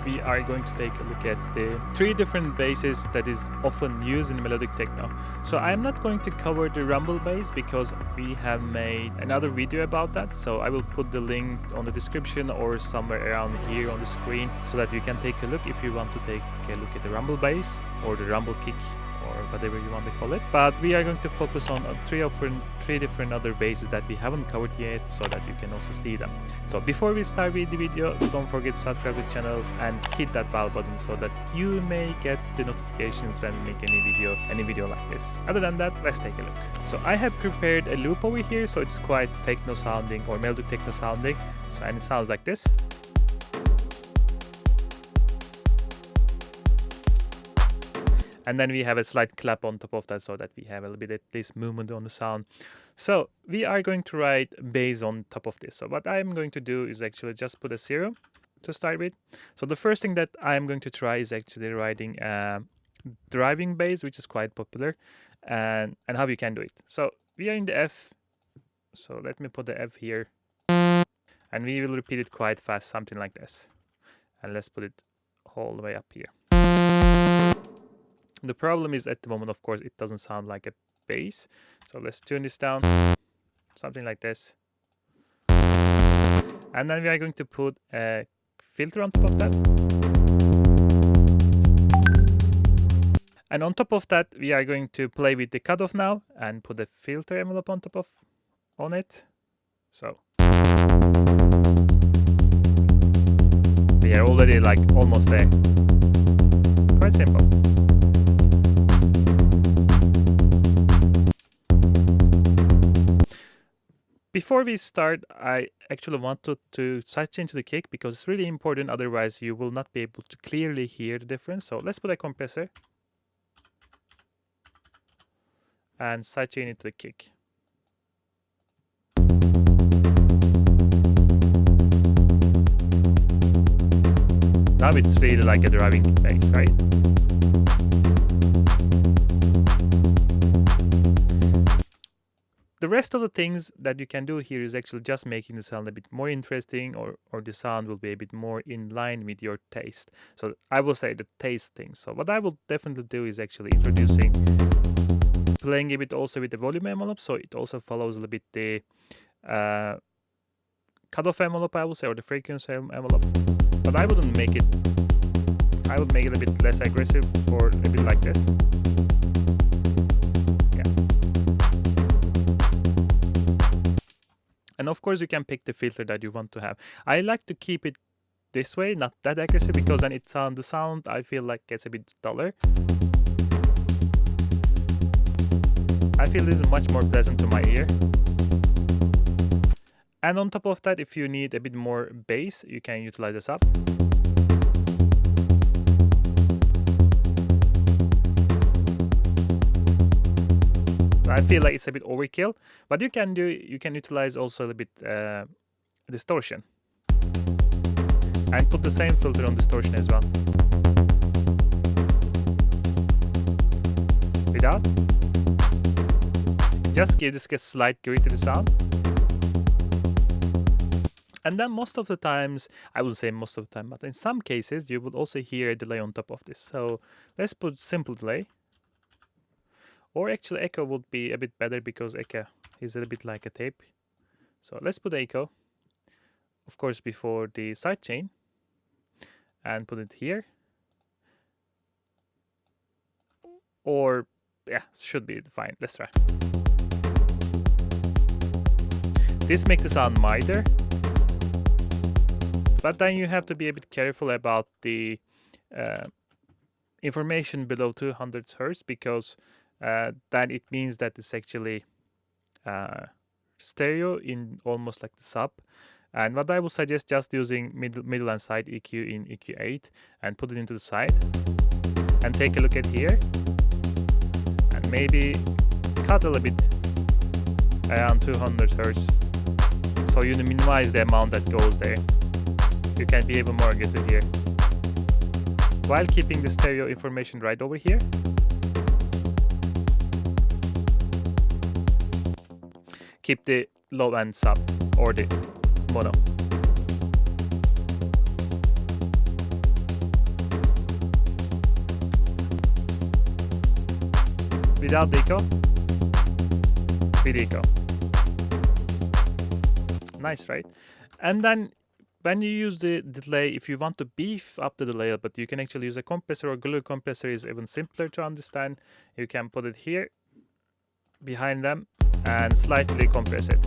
we are going to take a look at the 3 different basses that is often used in melodic techno. So I'm not going to cover the rumble bass because we have made another video about that, so I will put the link on the description or somewhere around here on the screen so that you can take a look if you want to take a look at the rumble bass or the rumble kick or whatever you want to call it. But we are going to focus on 3 different other basses that we haven't covered yet, so that you can also see them. So before we start with the video, don't forget to subscribe to the channel and hit that bell button so that you may get the notifications when we make any video like this. Other than that, let's take a look. So I have prepared a loop over here, so it's quite techno sounding or melodic techno sounding. So, and it sounds like this. And then we have a slight clap on top of that so that we have a little bit at least movement on the sound. So we are going to write bass on top of this. So what I'm going to do is actually just put a SERUM to start with. So the first thing that I'm going to try is actually writing a driving bass, which is quite popular, and how you can do it. So we are in the F. So let me put the F here. And we will repeat it quite fast, something like this. And let's put it all the way up here. The problem is at the moment, of course, it doesn't sound like a bass. So let's tune this down, something like this. And then we are going to put a filter on top of that. And on top of that, we are going to play with the cutoff now and put a filter envelope on top on it. So we are already like almost there. Quite simple. Before we start, I actually wanted to sidechain to the kick because it's really important, otherwise you will not be able to clearly hear the difference. So let's put a compressor and sidechain it to the kick. Now it's really like a driving bass, right? The rest of the things that you can do here is actually just making the sound a bit more interesting, or the sound will be a bit more in line with your taste. So I will say the taste thing. So what I will definitely do is actually playing a bit also with the volume envelope, so it also follows a little bit the cutoff envelope, I will say, or the frequency envelope. But I wouldn't make it, I would make it a bit less aggressive, or a bit like this. And of course you can pick the filter that you want to have. I like to keep it this way, not that aggressive, because then the sound I feel like gets a bit duller. I feel this is much more pleasant to my ear. And on top of that, if you need a bit more bass, you can utilize the sub. I feel like it's a bit overkill, but you can utilize also a little bit distortion and put the same filter on distortion as well. Without, just give this a slight grit to the sound. And then most of the times, I would say most of the time, but in some cases you would also hear a delay on top of this. So let's put simple delay. Or actually echo would be a bit better because echo is a little bit like a tape. So let's put echo, of course, before the sidechain, and put it here. Or, yeah, should be fine. Let's try. This makes the sound milder. But then you have to be a bit careful about the information below 200 Hz, because then it means that it's actually stereo in almost like the sub. And what I would suggest, just using middle and side EQ in EQ8 and put it into the side and take a look at here and maybe cut a little bit around 200 Hz, so you minimize the amount that goes there. You can be even more aggressive here while keeping the stereo information right over here. Keep the low end sub or the mono. without the echo, with echo. Nice, right? And then when you use the delay, if you want to beef up the delay, but you can actually use a compressor, or glue compressor is even simpler to understand. You can put it here behind them and slightly compress it.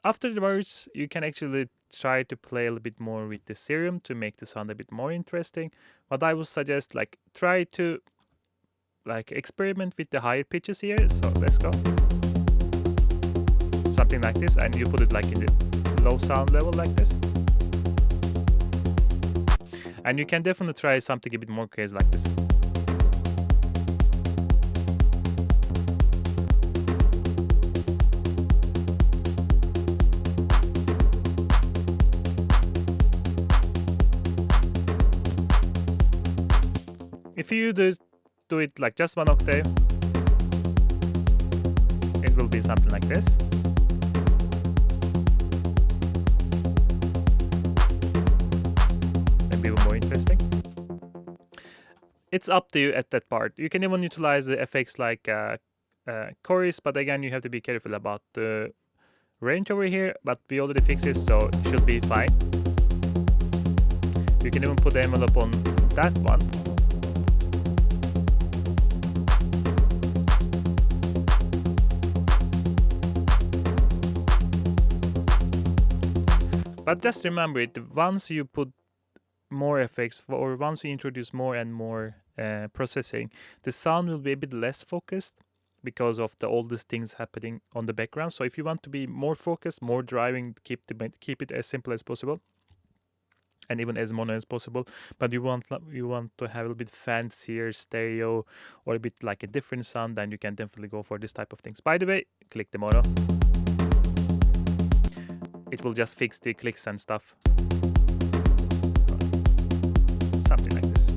Afterwards, you can actually try to play a little bit more with the SERUM to make the sound a bit more interesting. What I would suggest, like, try to experiment with the higher pitches here. So let's go. Something like this, and you put it like in the low sound level like this. And you can definitely try something a bit more crazy like this. If you do it like just one octave, it will be something like this. Maybe even more interesting. It's up to you at that part. You can even utilize the effects like chorus, but again, you have to be careful about the range over here, but we already fixed it, so it should be fine. You can even put the envelope on that one. But just remember it, once you put more effects, or once you introduce more and more processing, the sound will be a bit less focused because of all these things happening on the background. So if you want to be more focused, more driving, keep it as simple as possible, and even as mono as possible. But you want to have a little bit fancier stereo, or a bit like a different sound, then you can definitely go for this type of things. By the way, click the mono. It will just fix the clicks and stuff. Something like this.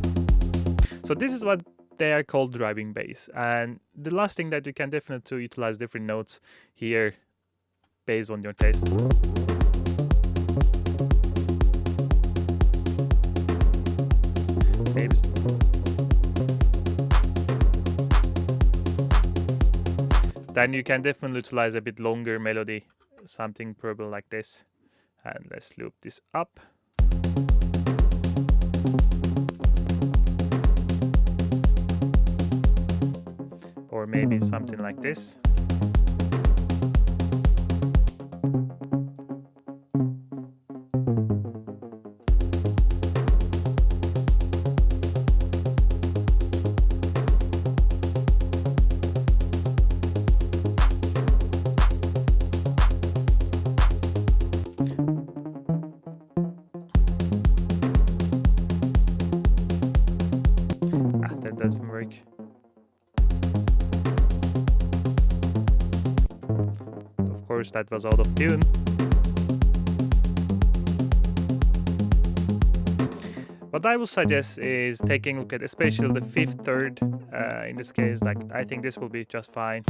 So this is what they are called driving bass. And the last thing that you can definitely utilize different notes here based on your taste. Maybe. Then you can definitely utilize a bit longer melody, something probably like this. And let's loop this up. Or maybe something like this. That doesn't work. Of course, that was out of tune. What I would suggest is taking a look at especially the fifth third. In this case, like, I think this will be just fine.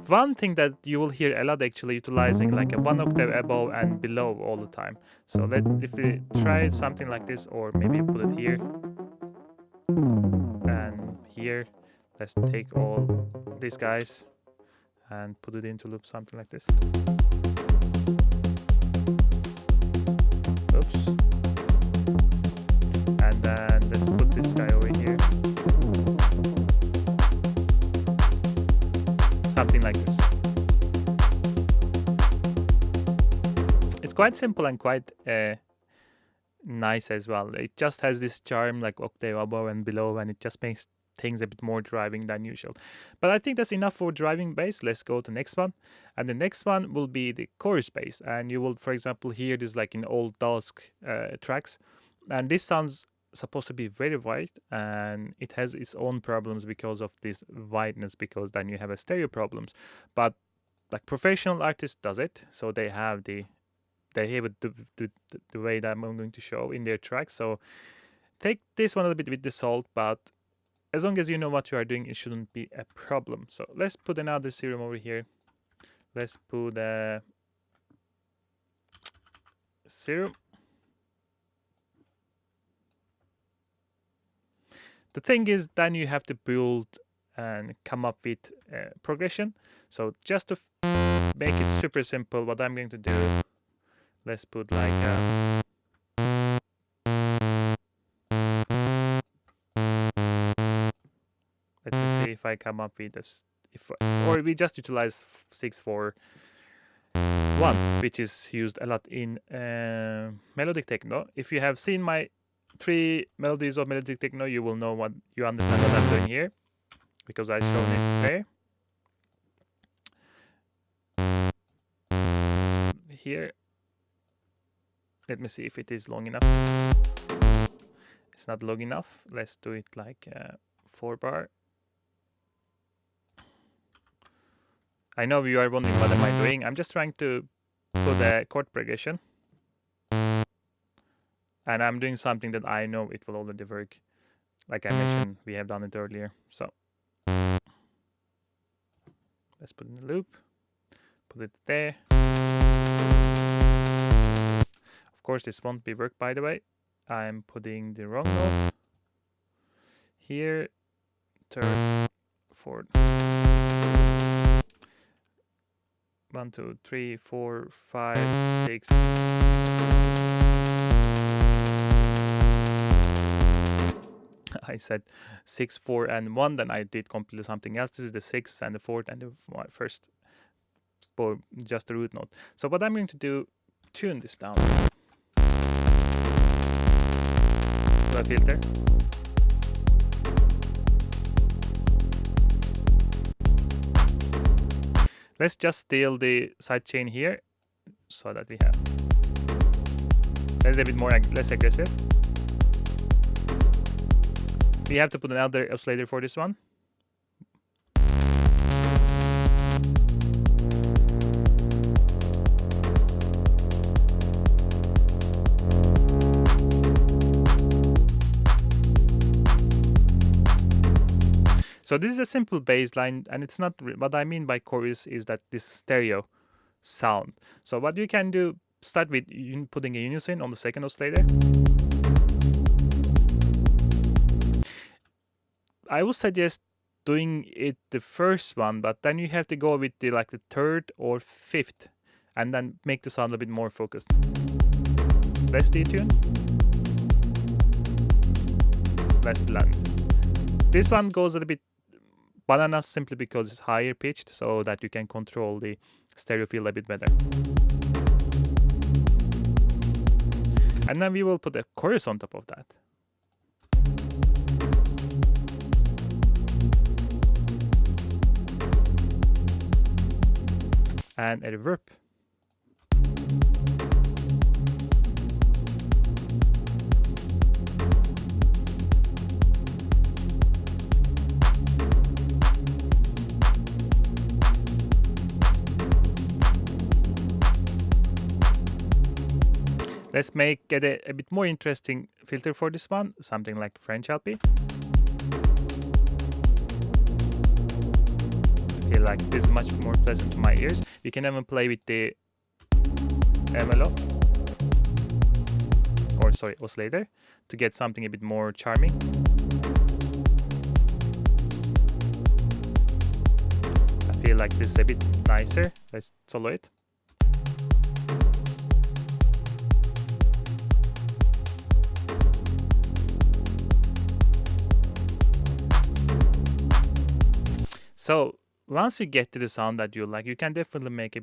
One thing that you will hear a lot actually utilizing like a one octave above and below all the time. So if we try something like this, or maybe put it here and here, let's take all these guys and put it into loop, something like this. Oops. And then let's put this guy over here. Something like this. It's quite simple and quite nice as well. It just has this charm, like octave above and below, and it just makes things a bit more driving than usual. But I think that's enough for driving bass. Let's go to the next one. And the next one will be the chorus bass. And you will, for example, hear this like in old Dusk tracks. And this sounds supposed to be very wide, and it has its own problems because of this wideness, because then you have a stereo problems. But like professional artists does it, so they have it the way that I'm going to show in their tracks. So take this one a little bit with the salt, but as long as you know what you are doing, it shouldn't be a problem. So let's put another SERUM over here. Let's put a SERUM. The thing is, then you have to build and come up with progression. So just to make it super simple, what I'm going to do, let's put like let me see if I come up with this, or we just utilize 6-4-1, which is used a lot in melodic techno. If you have seen my 3 melodies of melodic techno, you will know you understand what I'm doing here, because I've shown it there. Here, let me see if it is long enough. It's not long enough. Let's do it like 4-bar. I know you are wondering what am I doing. I'm just trying to put a chord progression, and I'm doing something that I know it will already work. Like I mentioned, we have done it earlier. So let's put in the loop, put it there. Of course, this won't be work, by the way. I'm putting the wrong note here, third, fourth. 1, 2, 3, 4, 5, 6. I said 6, 4, and 1. Then I did completely something else. This is the 6th and the 4th and the first, or just the root note. So what I'm going to do, tune this down. Do a filter. Let's just steal the sidechain here, so that we have a little bit more less aggressive. We have to put another oscillator for this one. So this is a simple bass line, and it's not what I mean by chorus is that this stereo sound. So what you can do, start with putting a unison on the second oscillator. I would suggest doing it the first one, but then you have to go with the like the third or fifth, and then make the sound a bit more focused. Let's detune. Let's blend. This one goes a little bit bananas simply because it's higher pitched, so that you can control the stereo field a bit better. And then we will put a chorus on top of that. And a reverb. Let's get a bit more interesting filter for this one, something like French LP. I feel like this is much more pleasant to my ears. You can even play with the envelope, or sorry, oscillator, to get something a bit more charming. I feel like this is a bit nicer. Let's solo it. So once you get to the sound that you like, you can definitely make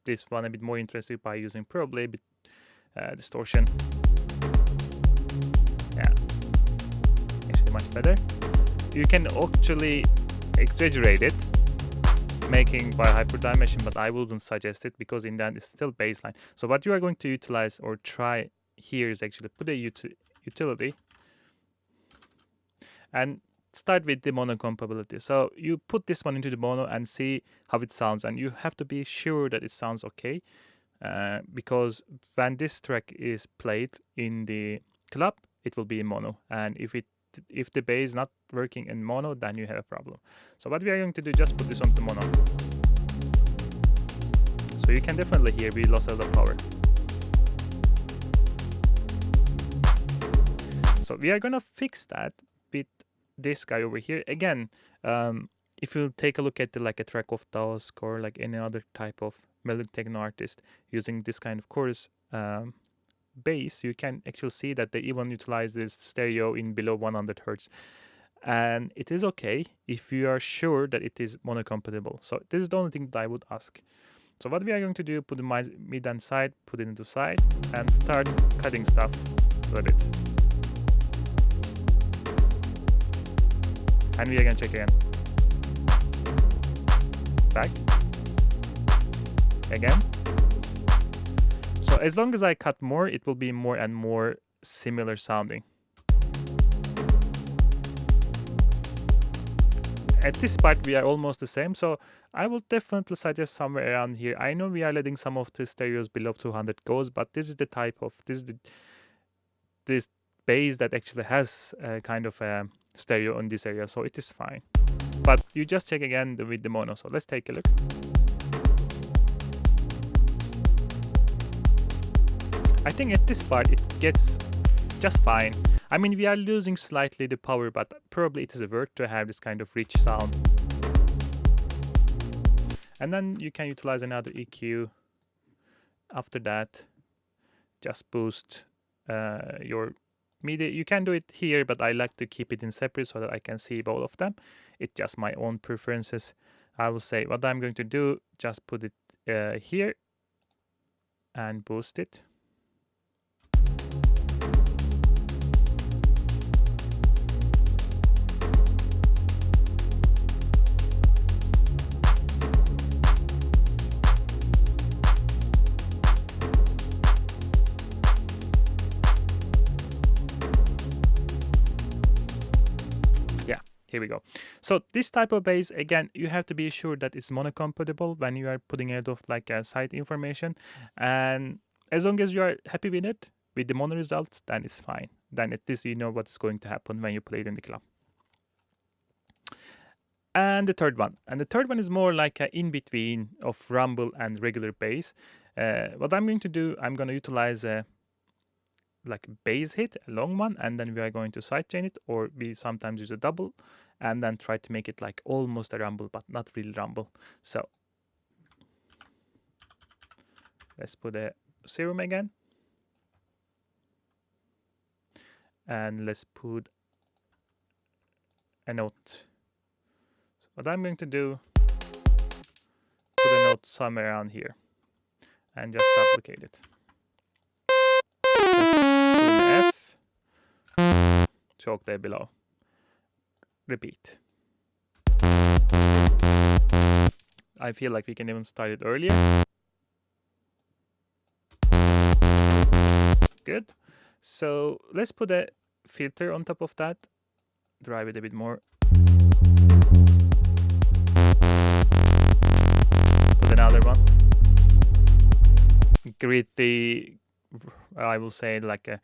this one a bit more interesting by using probably a bit distortion. Yeah, actually much better. You can actually exaggerate it, making by hyperdimension, but I wouldn't suggest it, because in the end it's still baseline. So what you are going to utilize or try here is actually put a utility and start with the mono compatibility. So you put this one into the mono and see how it sounds, and you have to be sure that it sounds okay, because when this track is played in the club, it will be in mono, and if the bass is not working in mono, then you have a problem. So what we are going to do, just put this on the mono. So you can definitely hear we lost a lot of power. So we are gonna fix that with this guy over here. Again, if you take a look at like a track of Dusk or like any other type of melodic techno artist using this kind of chorus bass, you can actually see that they even utilize this stereo in below 100 hertz. And it is okay if you are sure that it is mono compatible. So this is the only thing that I would ask. So what we are going to do, put the mid and side, put it into side, and start cutting stuff a little bit. And we are going to check again. Back. Again. So as long as I cut more, it will be more and more similar sounding. At this part we are almost the same, so I will definitely suggest somewhere around here. I know we are letting some of the stereos below 200 goes, but this is the type of this bass that actually has a kind of a stereo in this area, so it is fine. But you just check again with the mono. So let's take a look. I think at this part it gets just fine. I mean, we are losing slightly the power, but probably it is worth to have this kind of rich sound. And then you can utilize another EQ. After that, just boost your MIDI. You can do it here, but I like to keep it in separate so that I can see both of them. It's just my own preferences. I will say what I'm going to do, just put it here and boost it. Here we go. So this type of bass, again, you have to be sure that it's mono compatible when you are putting it off like a site information. And as long as you are happy with it, with the mono results, then it's fine. Then at least you know what's going to happen when you play it in the club. And the third one. And the third one is more like an in-between of rumble and regular bass. What I'm going to do, I'm going to utilize a like bass hit, a long one, and then we are going to sidechain it, or we sometimes use a double, and then try to make it like almost a rumble, but not really rumble. So let's put a SERUM again, and let's put a note. So what I'm going to do, put a note somewhere around here, and just duplicate it. F, choke there below. Repeat. I feel like we can even start it earlier. Good. So let's put a filter on top of that. Drive it a bit more. Put another one. Create the, I will say, like a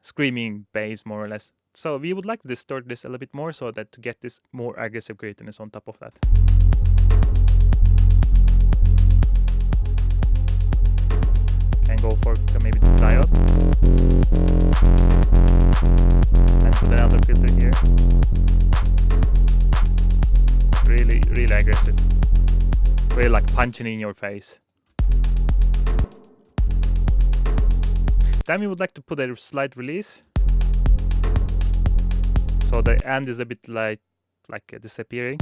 screaming bass more or less. So we would like to distort this a little bit more so that to get this more aggressive grittiness on top of that. Can go for maybe the diode. And put another filter here. Really aggressive. Really like punching in your face. Then we would like to put a slight release. So the end is a bit like disappearing.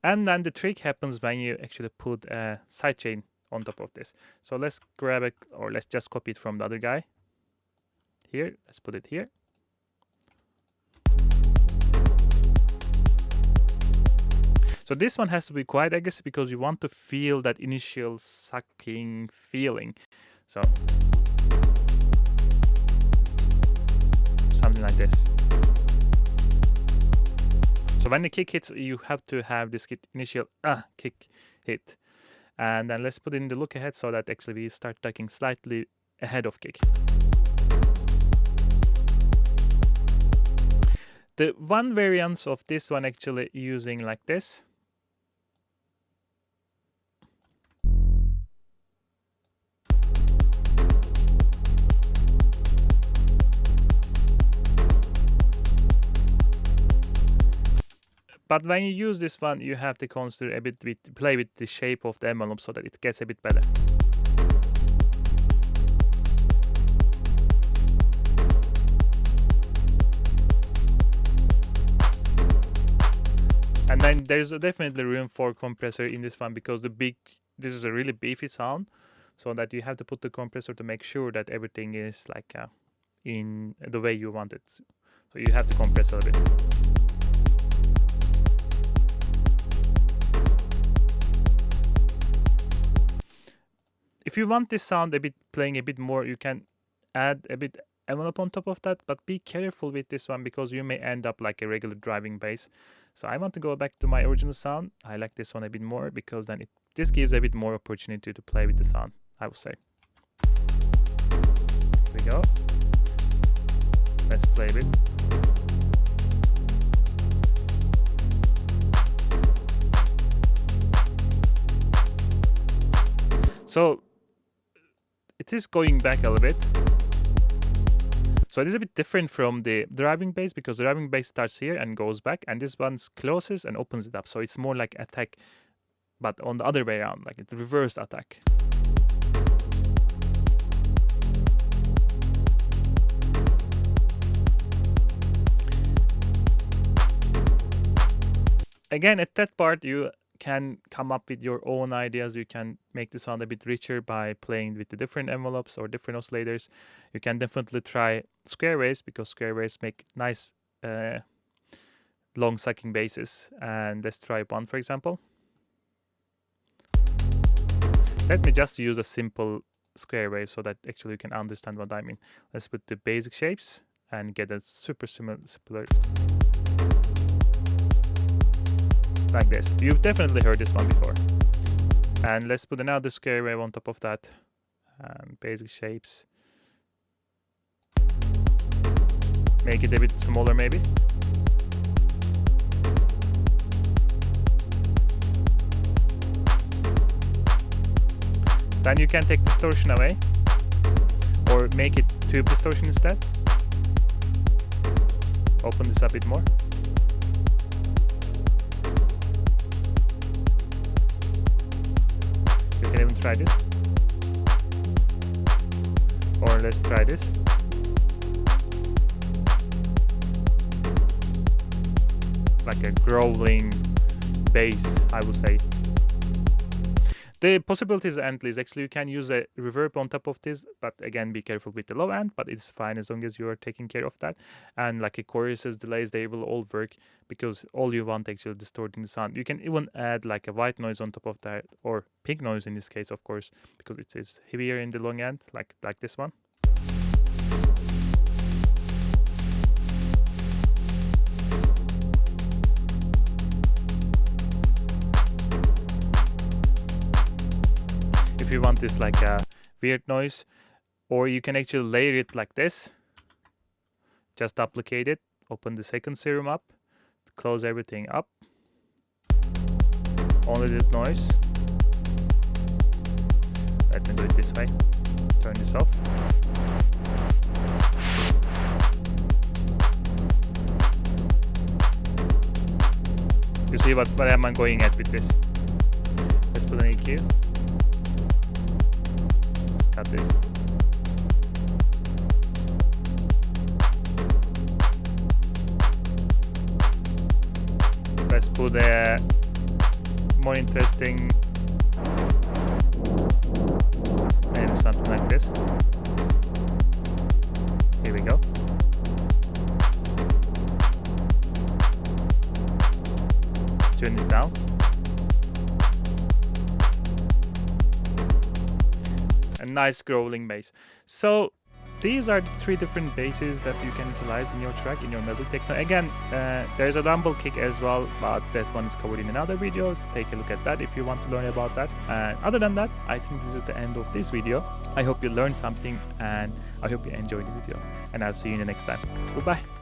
And then the trick happens when you actually put a sidechain on top of this. So let's grab it, or let's just copy it from the other guy. Here, let's put it here. So this one has to be quite aggressive because you want to feel that initial sucking feeling. So something like this. So when the kick hits, you have to have this initial kick hit. And then let's put in the look ahead so that actually we start tucking slightly ahead of kick. The one variance of this one actually using like this. But when you use this one, you have to consider a bit play with the shape of the envelope so that it gets a bit better. And then there's definitely room for compressor in this one because this is a really beefy sound, so that you have to put the compressor to make sure that everything is like in the way you want it. So you have to compress a little bit. If you want this sound playing a bit more, you can add a bit envelope on top of that, but be careful with this one because you may end up like a regular driving bass. So I want to go back to my original sound. I like this one a bit more because then this gives a bit more opportunity to play with the sound, I would say. Here we go. Let's play a bit. So it is going back a little bit. So it is a bit different from the driving bass because the driving bass starts here and goes back, and this one closes and opens it up. So it's more like attack, but on the other way around, like it's reversed attack. Again, at that part, you can come up with your own ideas. You can make the sound a bit richer by playing with the different envelopes or different oscillators. You can definitely try square waves because square waves make nice long sucking basses. And let's try one, for example. Let me just use a simple square wave so that actually you can understand what I mean. Let's put the basic shapes and get a super similar like this. You've definitely heard this one before. And let's put another square wave on top of that. Basic shapes. Make it a bit smaller maybe. Then you can take distortion away or make it tube distortion instead. Open this a bit more. You can even try this. Or let's try this. Like a growling bass, I would say. The possibilities are endless. Actually, you can use a reverb on top of this, but again, be careful with the low end, but it's fine as long as you are taking care of that. And like a choruses, delays, they will all work because all you want actually distorting the sound. You can even add like a white noise on top of that, or pink noise in this case, of course, because it is heavier in the long end, like this one. If you want this like a weird noise, or you can actually layer it like this. Just duplicate it, open the second SERUM up, close everything up, only the noise. Let me do it this way, turn this off. You see what am I going at with this? Let's put an EQ. Cut this. Let's put a more interesting, maybe something like this. Here we go. Tune this down. A nice growling bass. So these are the 3 different basses that you can utilize in your track, in your melodic techno. Again, there's a rumble kick as well, but that one is covered in another video. Take a look at that if you want to learn about that. And other than that, I think this is the end of this video. I hope you learned something, and I hope you enjoyed the video, and I'll see you in the next time. Goodbye.